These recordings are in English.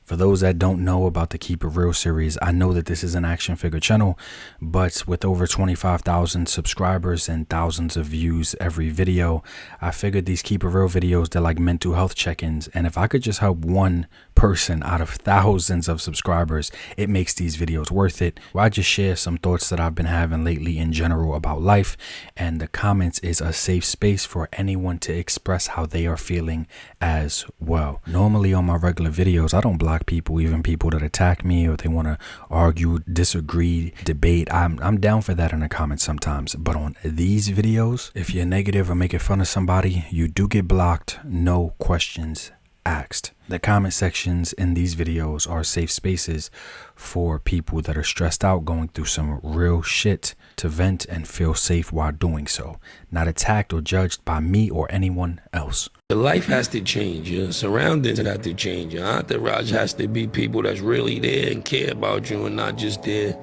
For those that don't know about the Keep It Real series, I know that this is an action figure channel, but with over 25,000 subscribers and thousands of views every video, I figured these Keep It Real videos, they're like mental health check-ins. And if I could just help one person out of thousands of subscribers, it makes these videos worth it. Where I just share some thoughts that I've been having lately in general about life. And the comments is a safe space for anyone to express how they are feeling as well. Normally on my regular videos, I don't block people, even people that attack me or they want to argue, disagree, debate. I'm down for that in the comments sometimes, but on these videos, if you're negative or making fun of somebody, you do get blocked, no questions asked. The comment sections in these videos are safe spaces for people that are stressed out, going through some real shit, to vent and feel safe while doing so, not attacked or judged by me or anyone else. Your life has to change, your surroundings have to change, your entourage has to be people that's really there and care about you and not just there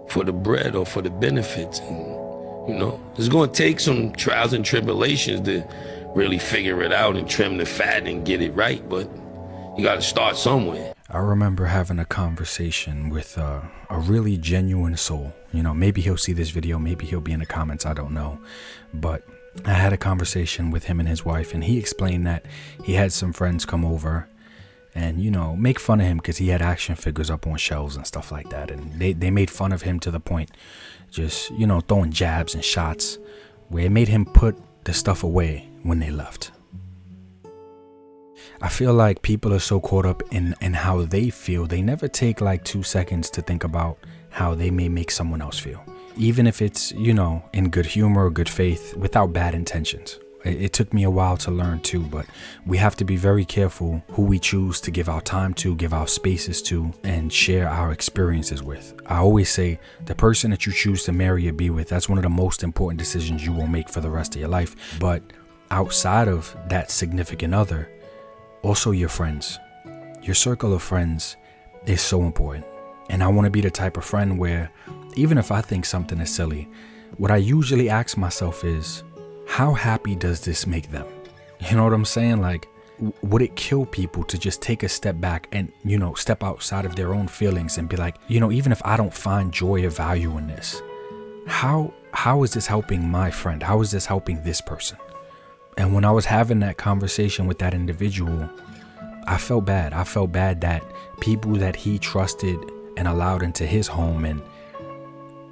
for the bread or for the benefits. And, you know, it's going to take some trials and tribulations to really figure it out and trim the fat and get it right, but you got to start somewhere. I remember having a conversation with a really genuine soul. You know, maybe he'll see this video, maybe he'll be in the comments, I don't know. But I had a conversation with him and his wife, and he explained that he had some friends come over and, you know, make fun of him because he had action figures up on shelves and stuff like that. And they made fun of him to the point, just, you know, throwing jabs and shots where it made him put the stuff away when they left. I feel like people are so caught up in how they feel, they never take like 2 seconds to think about how they may make someone else feel. Even if it's, you know, in good humor or good faith, without bad intentions. It took me a while to learn too, but we have to be very careful who we choose to give our time to, give our spaces to, and share our experiences with. I always say the person that you choose to marry or be with, that's one of the most important decisions you will make for the rest of your life. But outside of that significant other, also your friends. Your circle of friends is so important. And I want to be the type of friend where even if I think something is silly, what I usually ask myself is, how happy does this make them? You know what I'm saying? Like, would it kill people to just take a step back and, you know, step outside of their own feelings and be like, you know, even if I don't find joy or value in this, how is this helping my friend? How is this helping this person? And when I was having that conversation with that individual, I felt bad. I felt bad that people that he trusted and allowed into his home, and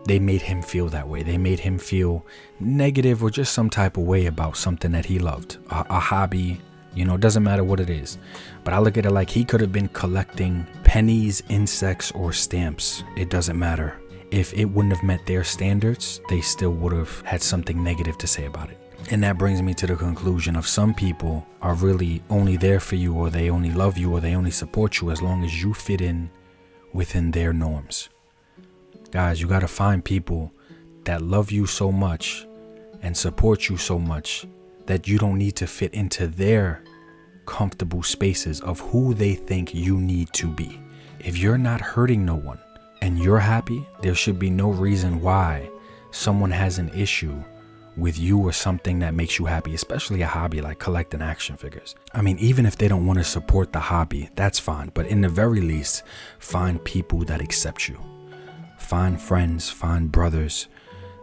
they made him feel that way. They made him feel negative or just some type of way about something that he loved, a hobby, you know, it doesn't matter what it is. But I look at it like he could have been collecting pennies, insects, or stamps. It doesn't matter. If it wouldn't have met their standards, they still would have had something negative to say about it. And that brings me to the conclusion of some people are really only there for you, or they only love you, or they only support you as long as you fit in within their norms. Guys, you got to find people that love you so much and support you so much that you don't need to fit into their comfortable spaces of who they think you need to be. If you're not hurting no one and you're happy, there should be no reason why someone has an issue with you or something that makes you happy, especially a hobby like collecting action figures. I mean, even if they don't want to support the hobby, that's fine. But in the very least, find people that accept you. Find friends, find brothers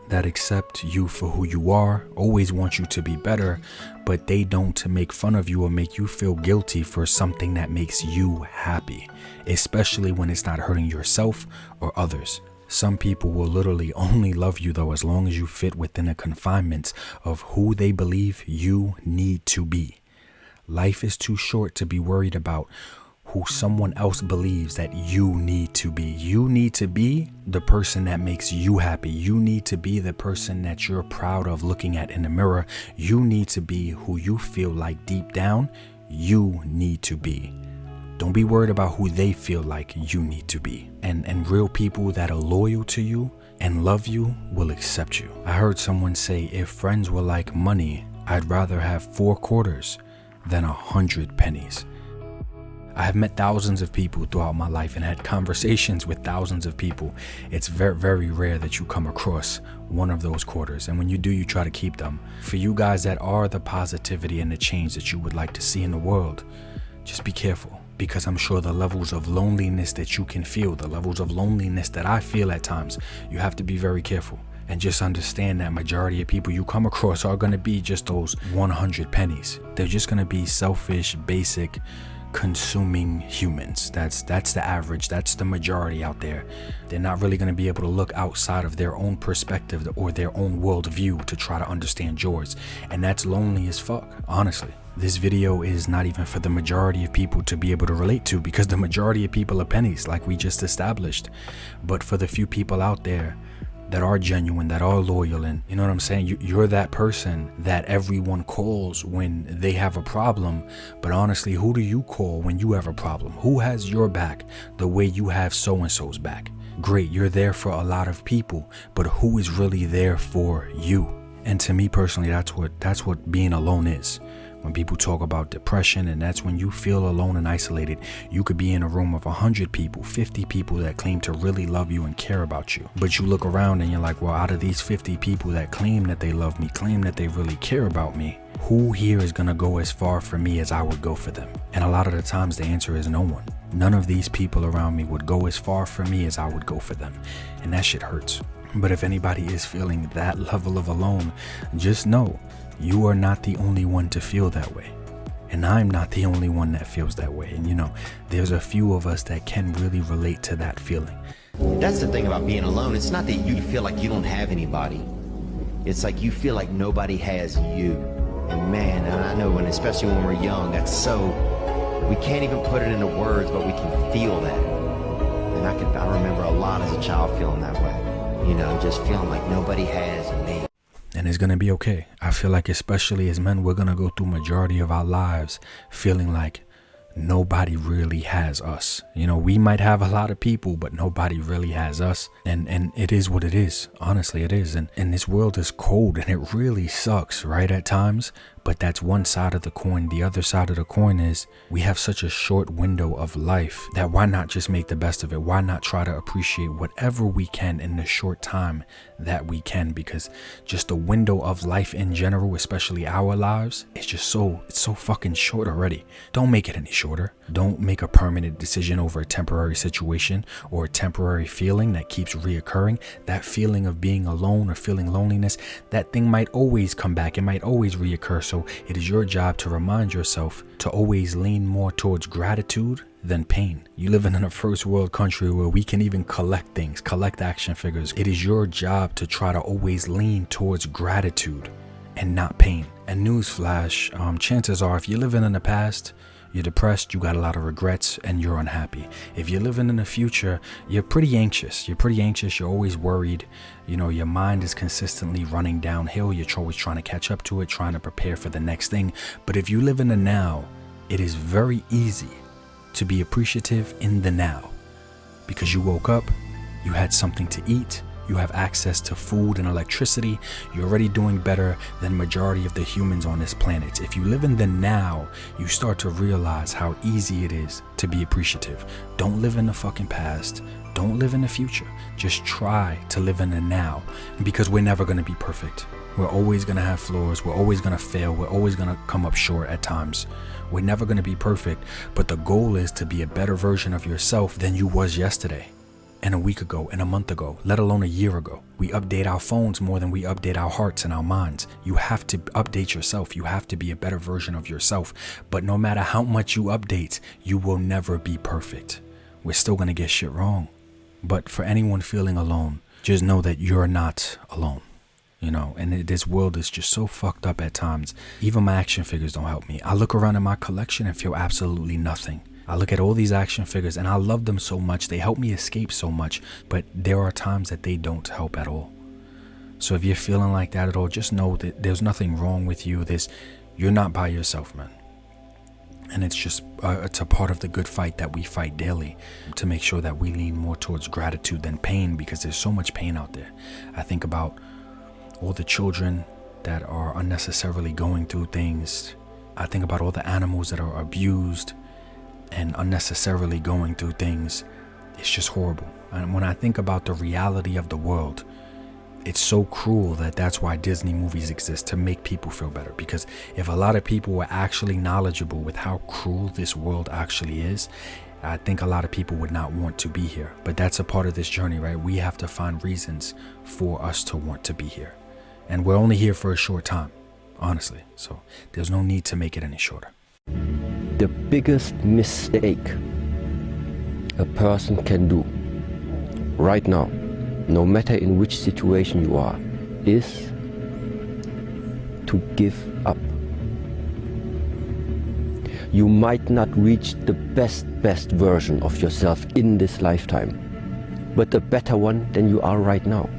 that accept you for who you are, always want you to be better, but they don't to make fun of you or make you feel guilty for something that makes you happy, especially when it's not hurting yourself or others. Some people will literally only love you though as long as you fit within the confinements of who they believe you need to be. Life is too short to be worried about who someone else believes that you need to be. You need to be the person that makes you happy. You need to be the person that you're proud of looking at in the mirror. You need to be who you feel like deep down you need to be. Don't be worried about who they feel like you need to be. And real people that are loyal to you and love you will accept you. I heard someone say, if friends were like money, I'd rather have 4 quarters than 100 pennies. I have met thousands of people throughout my life and had conversations with thousands of people. It's very, very rare that you come across one of those quarters. And when you do, you try to keep them. For you guys that are the positivity and the change that you would like to see in the world, just be careful. because I'm sure the levels of loneliness that you can feel, the levels of loneliness that I feel at times, you have to be very careful. And just understand that majority of people you come across are going to be just those 100 pennies. They're just going to be selfish, basic, consuming humans. That's the average. That's the majority out there. They're not really going to be able to look outside of their own perspective or their own worldview to try to understand yours. And that's lonely as fuck, honestly. This video is not even for the majority of people to be able to relate to, because the majority of people are pennies, like we just established. But for the few people out there that are genuine, that are loyal, and you know what I'm saying, you're that person that everyone calls when they have a problem. But honestly, who do you call when you have a problem? Who has your back the way you have so-and-so's back? Great, you're there for a lot of people, but who is really there for you? And to me personally, that's what being alone is. When people talk about depression, and that's when you feel alone and isolated. You could be in a room of 100 people, 50 people that claim to really love you and care about you. But you look around and you're like, well, out of these 50 people that claim that they love me, claim that they really care about me, who here is gonna go as far for me as I would go for them? And a lot of the times the answer is no one. None of these people around me would go as far for me as I would go for them. And that shit hurts. But if anybody is feeling that level of alone, just know you are not the only one to feel that way. And I'm not the only one that feels that way. And you know, there's a few of us that can really relate to that feeling. That's the thing about being alone. It's not that you feel like you don't have anybody. It's like you feel like nobody has you. And man, and I know, and especially when we're young, that's so, we can't even put it into words, but we can feel that. And I remember a lot as a child feeling that way. You know, just feeling like nobody has me. And it's going to be okay. I feel like, especially as men, we're going to go through majority of our lives feeling like nobody really has us. You know, we might have a lot of people, but nobody really has us. And it is what it is. Honestly, it is. And this world is cold, and it really sucks, right, at times. But that's one side of the coin. The other side of the coin is we have such a short window of life that why not just make the best of it? Why not try to appreciate whatever we can in the short time that we can? Because just the window of life in general, especially our lives, it's so fucking short already. Don't make it any shorter. Don't make a permanent decision over a temporary situation or a temporary feeling that keeps reoccurring. That feeling of being alone or feeling loneliness, that thing might always come back. It might always reoccur. So it is your job to remind yourself to always lean more towards gratitude than pain. You live in a first world country where we can even collect things, collect action figures. It is your job to try to always lean towards gratitude and not pain. And newsflash, chances are if you're living in the past, you're depressed, you got a lot of regrets, and you're unhappy. If you're living in the future, you're pretty anxious. You're always worried. You know, your mind is consistently running downhill. You're always trying to catch up to it, trying to prepare for the next thing. But if you live in the now, it is very easy to be appreciative in the now. Because you woke up, you had something to eat, you have access to food and electricity, you're already doing better than majority of the humans on this planet. If you live in the now, you start to realize how easy it is to be appreciative. Don't live in the fucking past. Don't live in the future. Just try to live in the now, because we're never going to be perfect. We're always going to have flaws. We're always going to fail. We're always going to come up short at times. We're never going to be perfect, but the goal is to be a better version of yourself than you was yesterday, and a week ago, and a month ago, let alone a year ago. We update our phones more than we update our hearts and our minds. You have to update yourself. You have to be a better version of yourself. But no matter how much you update, you will never be perfect. We're still going to get shit wrong. But for anyone feeling alone, just know that you're not alone. You know, and this world is just so fucked up at times. Even my action figures don't help me. I look around in my collection and feel absolutely nothing. I look at all these action figures and I love them so much. They help me escape so much, but there are times that they don't help at all. So if you're feeling like that at all, just know that there's nothing wrong with you. You're not by yourself, man. And it's just, it's a part of the good fight that we fight daily to make sure that we lean more towards gratitude than pain, because there's so much pain out there. I think about all the children that are unnecessarily going through things. I think about all the animals that are abused and unnecessarily going through things. It's just horrible. And when I think about the reality of the world, it's so cruel that that's why Disney movies exist, to make people feel better. Because if a lot of people were actually knowledgeable with how cruel this world actually is, I think a lot of people would not want to be here. But that's a part of this journey, right? We have to find reasons for us to want to be here. And we're only here for a short time, honestly. So there's no need to make it any shorter. The biggest mistake a person can do right now, no matter in which situation you are, is to give up. You might not reach the best version of yourself in this lifetime, but a better one than you are right now.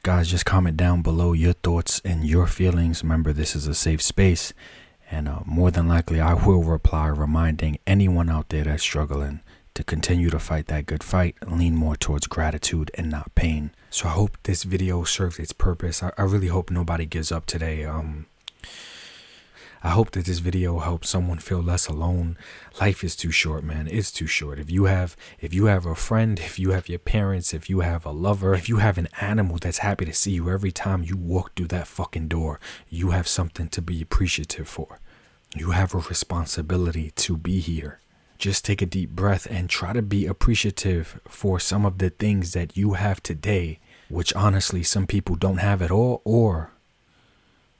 Guys, just comment down below your thoughts and your feelings. Remember, this is a safe space, and more than likely I will reply reminding anyone out there that's struggling to continue to fight that good fight, lean more towards gratitude and not pain. So I hope this video served its purpose. I really hope nobody gives up today. I hope that this video helps someone feel less alone. Life is too short, man. It's too short. If you have a friend, if you have your parents, if you have a lover, if you have an animal that's happy to see you every time you walk through that fucking door, you have something to be appreciative for. You have a responsibility to be here. Just take a deep breath and try to be appreciative for some of the things that you have today, which honestly some people don't have at all, or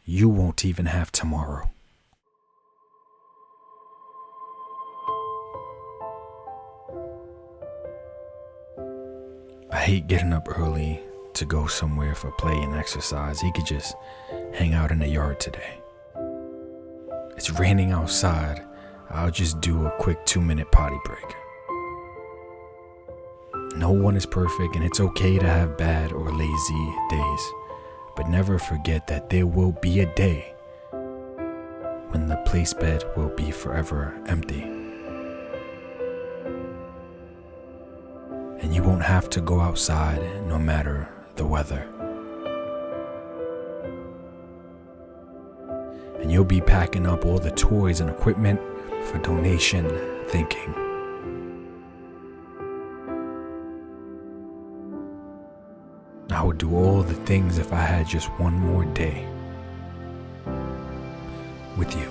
you won't even have tomorrow. I hate getting up early to go somewhere for play and exercise. He could just hang out in the yard today. It's raining outside. I'll just do a quick 2-minute potty break. No one is perfect, and it's okay to have bad or lazy days. But never forget that there will be a day when the place bed will be forever empty. And you won't have to go outside no matter the weather. And you'll be packing up all the toys and equipment for donation, thinking, I would do all the things if I had just one more day with you.